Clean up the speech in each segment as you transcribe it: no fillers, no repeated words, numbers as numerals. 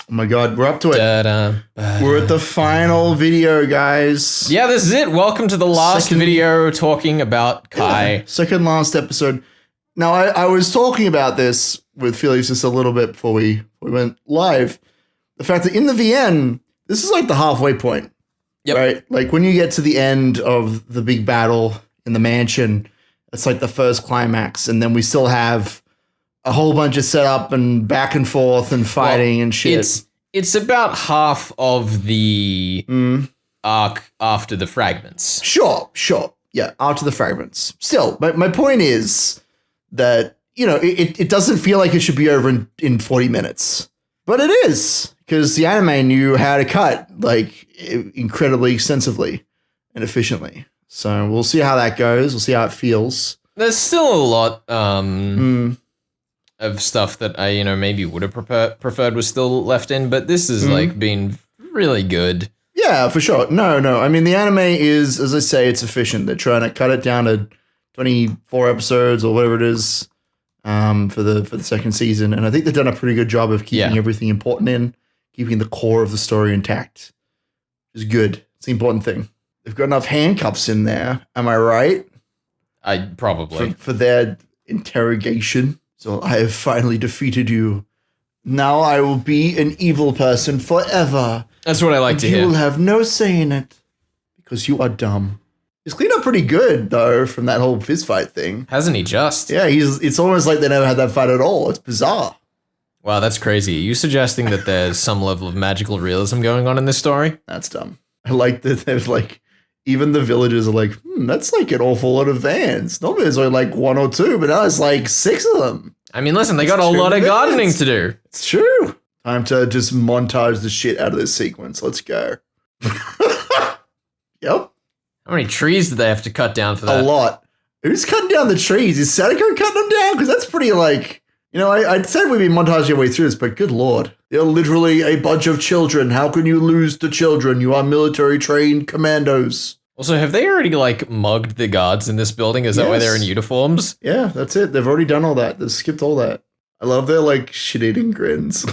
Oh my God, we're up to it. We're at the final video, guys. Yeah, this is it. Welcome to the last video talking about Kai. Yeah, second last episode. Now, I was talking about this with Felix just a little bit before we went live. The fact that in the VN, this is like the halfway point. Yep. Right? Like when you get to the end of the big battle in the mansion, it's like the first climax. And then we still have a whole bunch of setup and back and forth and fighting and shit. It's about half of the arc after the fragments. Sure. Yeah, after the fragments. Still, my point is that, you know, it doesn't feel like it should be over in 40 minutes. But it is, because the anime knew how to cut, like, incredibly extensively and efficiently. So we'll see how that goes. We'll see how it feels. There's still a lot of stuff that I, maybe would have preferred was still left in, but this has like been really good. Yeah, for sure. No. I mean, the anime is, as I say, it's efficient. They're trying to cut it down to 24 episodes or whatever it is for the second season, and I think they've done a pretty good job of keeping everything important in, keeping the core of the story intact. Which is good. It's the important thing. They've got enough handcuffs in there. Am I right? I probably for their interrogation. So I have finally defeated you. Now I will be an evil person forever. That's what I like to hear. You will have no say in it because you are dumb. He's cleaned up pretty good, though, from that whole fistfight thing. Hasn't he just? Yeah, it's almost like they never had that fight at all. It's bizarre. Wow, that's crazy. Are you suggesting that there's some level of magical realism going on in this story? That's dumb. I like that there's like, even the villagers are like, that's like an awful lot of vans. Normally there's only like one or two, but now it's like 6 of them. I mean, listen, they got a lot of gardening to do. It's true. Time to just montage the shit out of this sequence. Let's go. Yep. How many trees did they have to cut down for that? A lot. Who's cutting down the trees? Is Sadako cutting them down? Because that's pretty like, I said we'd be montaging our way through this, but good Lord. They're literally a bunch of children. How can you lose to children? You are military trained commandos. Also, have they already like mugged the guards in this building? Is that why they're in uniforms? Yeah, that's it. They've already done all that. They've skipped all that. I love their like shit-eating grins.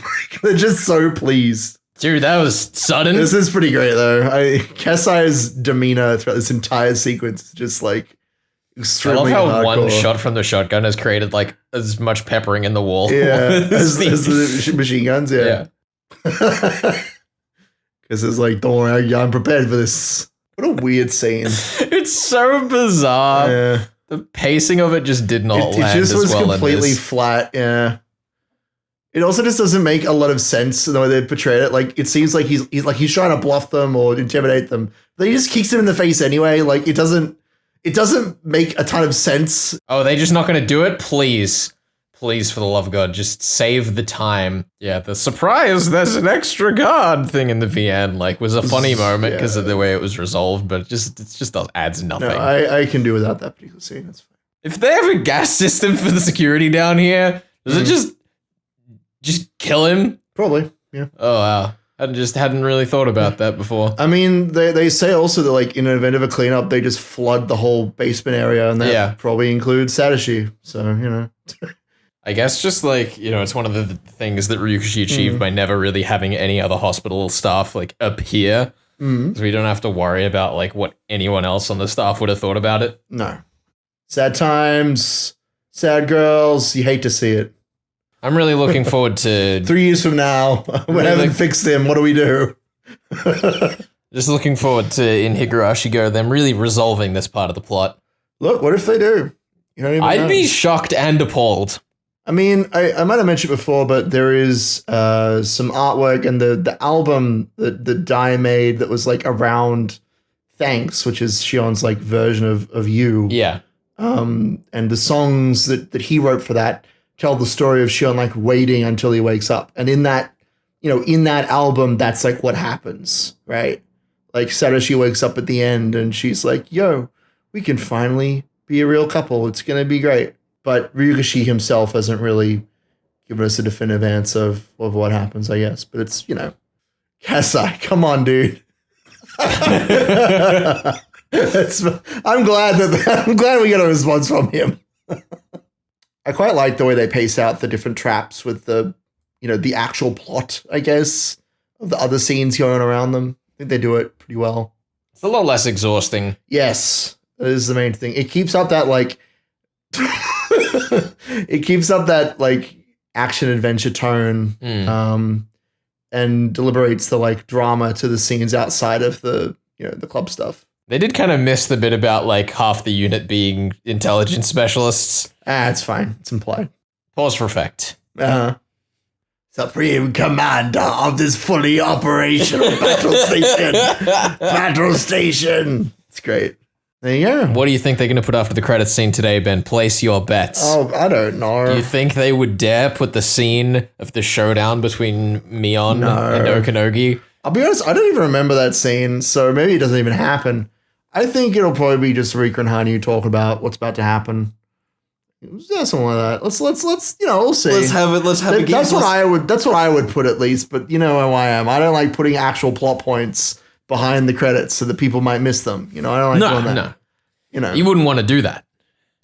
They're just so pleased. Dude, that was sudden. This is pretty great though. Kasai's demeanor throughout this entire sequence is just like extremely I love how hardcore. one shot from the shotgun has created like as much peppering in the wall. Yeah, as the machine guns. Yeah. Because it's like, don't worry, I'm prepared for this. What a weird scene. It's so bizarre. Yeah. The pacing of it just did not land It just as was well completely in this. flat. Yeah. It also just doesn't make a lot of sense the way they portrayed it. Like, it seems like he's trying to bluff them or intimidate them. But he just kicks them in the face anyway. Like, it doesn't make a ton of sense. Oh, they just not going to do it? Please, for the love of God, just save the time. Yeah, the surprise, there's an extra guard thing in the VN, like, was a funny moment because of the way it was resolved, but it just adds nothing. No, I can do without that particular scene. That's fine. If they have a gas system for the security down here, does it just kill him? Probably, yeah. Oh, wow. Hadn't really thought about that before. I mean, they say also that, like, in an event of a cleanup, they just flood the whole basement area, and that probably includes Satoshi. So, I guess just, like, it's one of the things that Ryukishi achieved by never really having any other hospital staff, like, appear. So we don't have to worry about, like, what anyone else on the staff would have thought about it. No. Sad times, sad girls, you hate to see it. I'm really looking forward to 3 years from now. We haven't fixed them. What do we do? Just looking forward to in Higurashi Go them really resolving this part of the plot. Look, what if they do? You don't even I'd know. be shocked and appalled. I mean, I might have mentioned before, but there is some artwork and the album that Dai made that was like around Thanks, which is Shion's like version of You. Yeah. And the songs that he wrote for that tell the story of Shion like waiting until he wakes up. And in that, in that album, that's like what happens, right? Like Satoshi wakes up at the end and she's like, yo, we can finally be a real couple. It's going to be great. But Ryukishi himself hasn't really given us a definitive answer of what happens, I guess. But it's, Kasai, come on, dude. I'm glad we got a response from him. I quite like the way they pace out the different traps with the the actual plot, I guess, of the other scenes going around them. I think they do it pretty well. It's a lot less exhausting. Yes, that is the main thing. It keeps up that action adventure tone, and deliberates the drama to the scenes outside of the the club stuff. They did kind of miss the bit about half the unit being intelligence specialists. It's fine. It's implied. Pause for effect. Supreme Commander of this fully operational battle station. It's great. There you go. What do you think they're going to put after the credits scene today, Ben? Place your bets. Oh, I don't know. Do you think they would dare put the scene of the showdown between Mion and Okanogi? I'll be honest, I don't even remember that scene, so maybe it doesn't even happen. I think it'll probably be just Rika and Hanyu talking about what's about to happen. Yeah, something like that. Let's we'll see. Let's have a game. That's what I would put at least, but you know how I am. I don't like putting actual plot points behind the credits so that people might miss them. I don't like doing that. No. You wouldn't want to do that.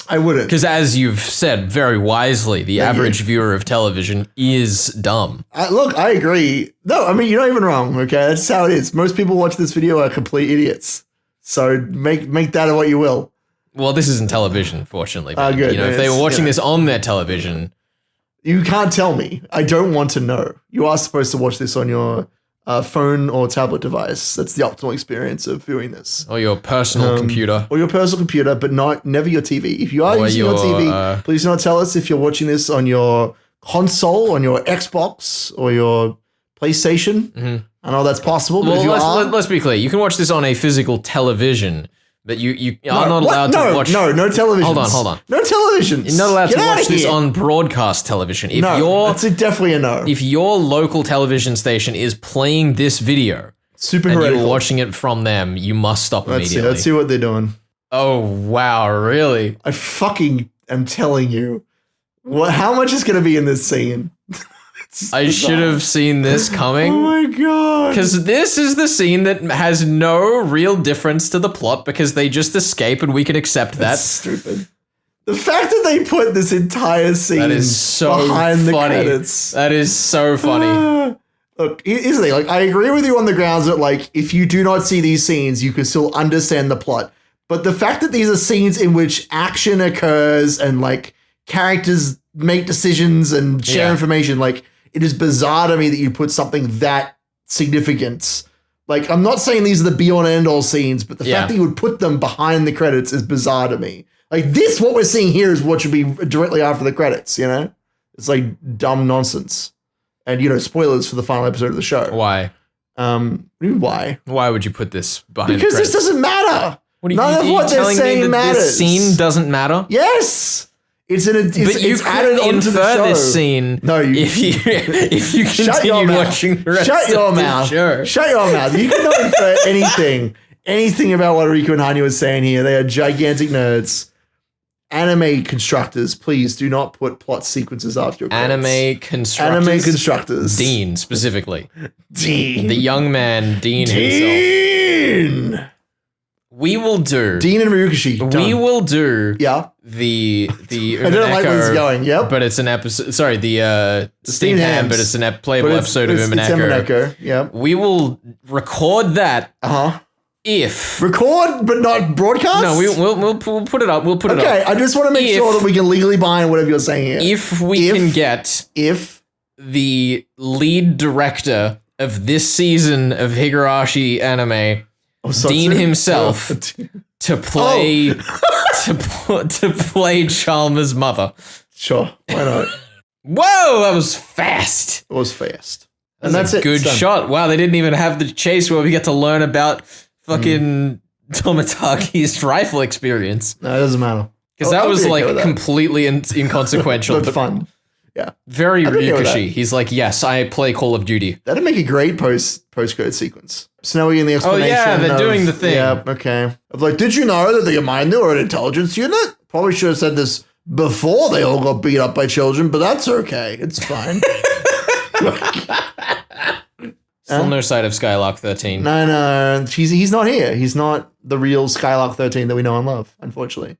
I wouldn't. Because as you've said very wisely, the average viewer of television is dumb. Look, I agree. No, I mean, you're not even wrong, okay? That's how it is. Most people watching this video are complete idiots. So make that what you will. Well, this isn't television, fortunately. Good. If they were watching this on their television... You can't tell me. I don't want to know. You are supposed to watch this on your phone or tablet device. That's the optimal experience of viewing this. Or your personal computer. Or your personal computer, but never your TV. If you are using your TV, please do not tell us if you're watching this on your console, on your Xbox, or your PlayStation. Mm-hmm. I know that's possible, but let's be clear. You can watch this on a physical television, but you are not allowed to watch... No television. Hold on. No televisions. You're not allowed to watch this on broadcast television. That's definitely a no. If your local television station is playing this video, super and heretical, you're watching it from them, you must stop immediately. Let's see what they're doing. Oh, wow, really? I fucking am telling you. How much is going to be in this scene? I should have seen this coming. Oh my god. Because this is the scene that has no real difference to the plot because they just escape and we can accept that. That's stupid. The fact that they put this entire scene behind the credits. That is so funny. Look, here's the thing. I agree with you on the grounds that if you do not see these scenes, you can still understand the plot. But the fact that these are scenes in which action occurs and characters make decisions and share information, it is bizarre to me that you put something that significant. I'm not saying these are the be-all and end-all scenes, but the fact that you would put them behind the credits is bizarre to me. What we're seeing here is what should be directly after the credits, It's dumb nonsense. And, spoilers for the final episode of the show. Why? What do you mean why? Why would you put this behind the credits? Because this doesn't matter. None of what they're saying matters. This scene doesn't matter? Yes! But you added onto the show. This scene. No, if you continue watching the rest of the show. Shut your mouth. You cannot infer anything about what Riku and Hanyu is saying here. They are gigantic nerds. Anime constructors, please do not put plot sequences after your credits. Anime constructors. Dean, specifically. Dean. The young man, Dean himself. We will do Dean and Ryukishi. We will do the I don't like where it's going. Yep. But it's an episode. Sorry, the Steam Ham, but it's an playable episode of Umineko. Yep. We will record that. If record but not broadcast. No, we'll put it up. We'll put it up. Okay, I just want to make sure that we can legally bind whatever you're saying here. If we can get the lead director of this season of Higurashi anime. Dean himself to play to play Chalmers' mother. Sure, why not? Whoa, that was fast. It was fast, and that's a good shot. Wow, they didn't even have the chase where we get to learn about fucking Tomataki's rifle experience. No, it doesn't matter because that was completely inconsequential, but fun. Yeah, very Ryukishi. He's like, yes, I play Call of Duty. That'd make a great post-credit sequence. So now we're in the explanation. Oh yeah, they're doing the thing. Yeah, okay. Of did you know that the Yomainu are an intelligence unit? Probably should have said this before they all got beat up by children, but that's okay. It's fine. Still no sight of Skylark 13. No, he's not here. He's not the real Skylark 13 that we know and love, unfortunately.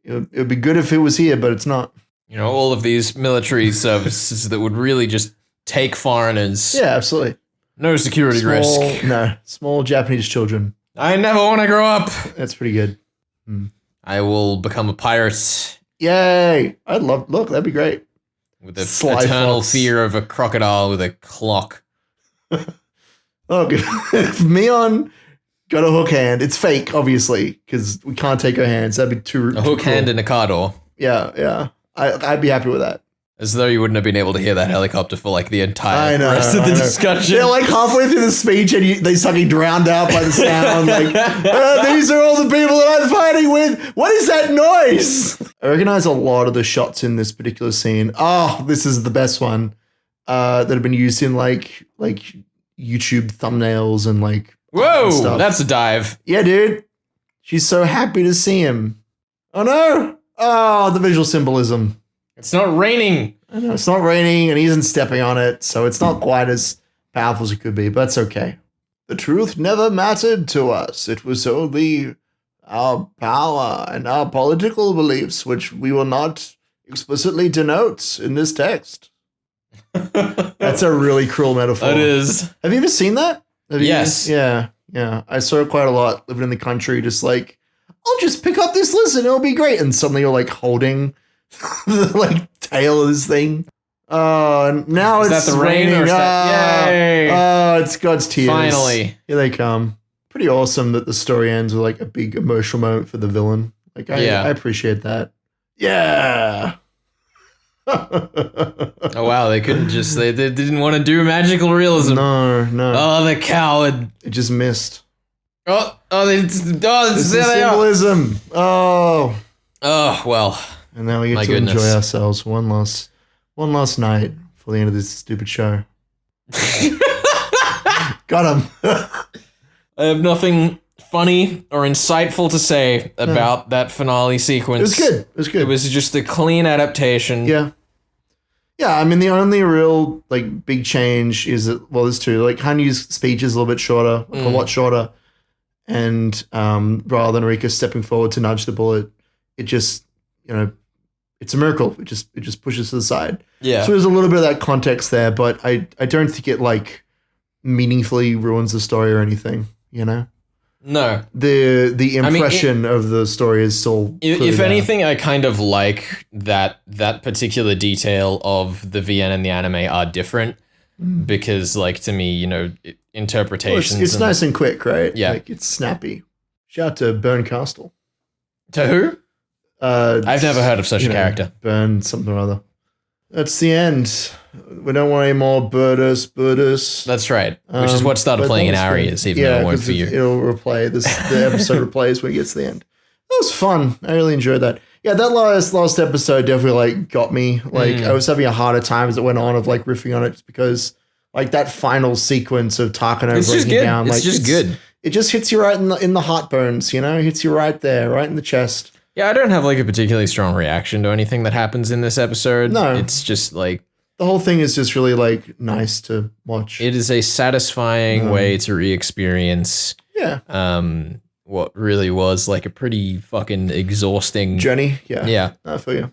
It would be good if it was here, but it's not. You know, all of these military services that would really just take foreigners. Yeah, absolutely. No security risk. No, small Japanese children. I never want to grow up. That's pretty good. I will become a pirate. Yay! Look, that'd be great. With the Sly eternal Fox. fear of a crocodile with a clock. Look, if Mion got a hook hand, it's fake, obviously, because we can't take her hands. That'd be too A hook cruel. hand and a car door. Yeah. I'd be happy with that. As though you wouldn't have been able to hear that helicopter for like the entire rest of the I know. discussion. They're like halfway through the speech and they suddenly drowned out by the sound. Like, these are all the people that I'm fighting with. What is that noise? I recognize a lot of the shots in this particular scene. Oh, this is the best one that have been used in like YouTube thumbnails and like Whoa, stuff. that's a dive. Yeah, dude. She's so happy to see him. Oh no. Oh, the visual symbolism. It's not raining. I know it's not raining and he isn't stepping on it, so it's not quite as powerful as it could be, but that's okay. The truth never mattered to us. It was only our power and our political beliefs, which we will not explicitly denote in this text. That's a really cruel metaphor. It is. Have you ever seen that? Yes. Yeah. I saw it quite a lot living in the country, just like, I'll just pick up this list and it'll be great. And suddenly you're like holding the like tail of this thing. Oh, now Is it's that the rain raining. or is that- Yay. Oh, it's God's tears. Finally. Here they come. Pretty awesome that the story ends with like a big emotional moment for the villain. Like I appreciate that. Yeah. Oh wow, they couldn't just they didn't want to do magical realism. No. Oh, the coward. It just missed. This This is there they are. symbolism. Oh. Oh, well. And now we get My to goodness. enjoy ourselves one last night for the end of this stupid show. Got him. I have nothing funny or insightful to say about that finale sequence. It was good. It was just a clean adaptation. Yeah. Yeah, I mean, the only real, like, big change is that, well, there's two. Like, Hanyu's speech is a little bit shorter, like, a lot shorter. And rather than Rika stepping forward to nudge the bullet, it just, it's a miracle. It just pushes to the side. Yeah. So there's a little bit of that context there, but I don't think it, like, meaningfully ruins the story or anything, No. The impression of the story is still If there. anything, I kind of like that particular detail of the VN and the anime are different because, like, to me, interpretations. Well, it's nice and quick, right? Yeah. Like, it's snappy. Shout out to Burn Castle. To who? I've never heard of such a character. Burn something or other. That's the end. We don't want any more Buddhist. That's right. Which is what started but playing in that was our fun. ears, even though it won't 'cause for you. It'll replay this. The episode replays when it gets to the end. That was fun. I really enjoyed that. Yeah, that last episode definitely like got me. Like I was having a harder time as it went on of like riffing on it just because like that final sequence of Takano It's just breaking good. down. It's Like just good. It just hits you right in the heartburns. It hits you right there, right in the chest. Yeah, I don't have like a particularly strong reaction to anything that happens in this episode. No. It's just like The whole thing is just really like nice to watch. it is a satisfying way to re-experience Yeah. what really was like a pretty fucking exhausting Journey. Yeah. Yeah. I feel you.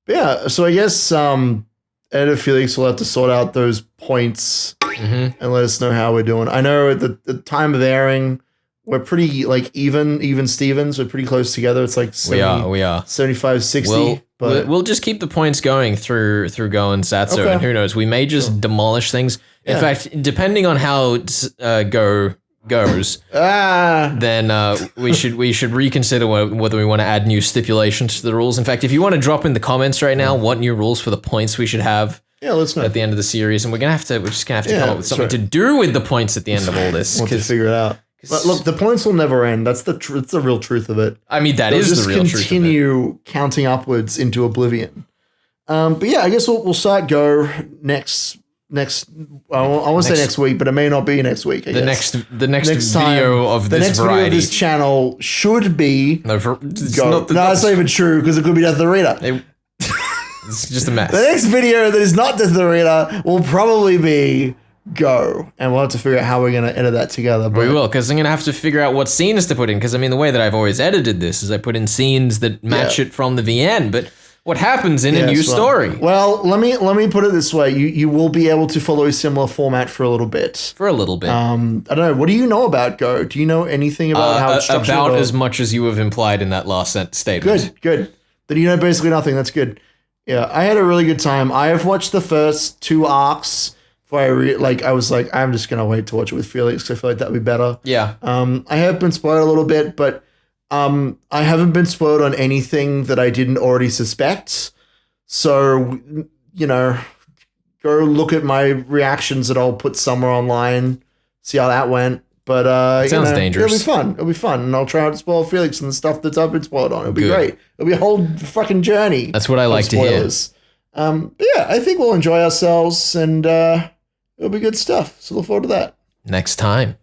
But yeah, so I guess Ed and Felix will have to sort out those points and let us know how we're doing. I know at the time of airing, we're pretty like even Stevens. We're pretty close together. It's like 70, we are 75, 60. But we'll just keep the points going through Go and Satsu, Okay. and who knows, we may just demolish things. In Yeah. fact, depending on how Go goes, then we should reconsider whether we want to add new stipulations to the rules. In fact, if you want to drop in the comments right now what new rules for the points we should have yeah, let's know. at the end of the series, and we're just gonna have to Yeah, come up with that's something right. to do with the points at the end of all this. We'll have to 'cause- figure it out. But look, the points will never end. That's it's the real truth of it. I mean, that They'll is just the real truth of it. continue counting upwards into oblivion. But yeah, I guess we'll start Go next. I want to say next week, but it may not be next week. I The guess. next time, video of the this next variety. video of this channel should be No, it's Go. not the- No, that's not even true because it could be Death of the Reader. It's just a mess. The next video that is not Death of the Reader will probably be Go, and we'll have to figure out how we're going to edit that together. But We will, because I'm going to have to figure out what scenes to put in, because I mean, the way that I've always edited this is I put in scenes that match Yeah. it from the VN, but what happens in a new Yes, story. Well, let me put it this way: you will be able to follow a similar format for a little bit. For a little bit. I don't know. What do you know about Go? Do you know anything about how it's structured? About as much as you have implied in that last statement. Good. Then you know basically nothing. That's good. Yeah, I had a really good time. I have watched the first 2 arcs. Before I was like, I'm just gonna wait to watch it with Felix because I feel like that'd be better. Yeah. I have been spoiled a little bit, but I haven't been spoiled on anything that I didn't already suspect. So, you know, go look at my reactions that I'll put somewhere online, see how that went. But sounds dangerous. It'll be fun, and I'll try not to spoil Felix and the stuff that I've been spoiled on. It'll be great. It'll be a whole fucking journey. That's what I like to hear. But yeah, I think we'll enjoy ourselves, and it'll be good stuff. So look forward to that. Next time.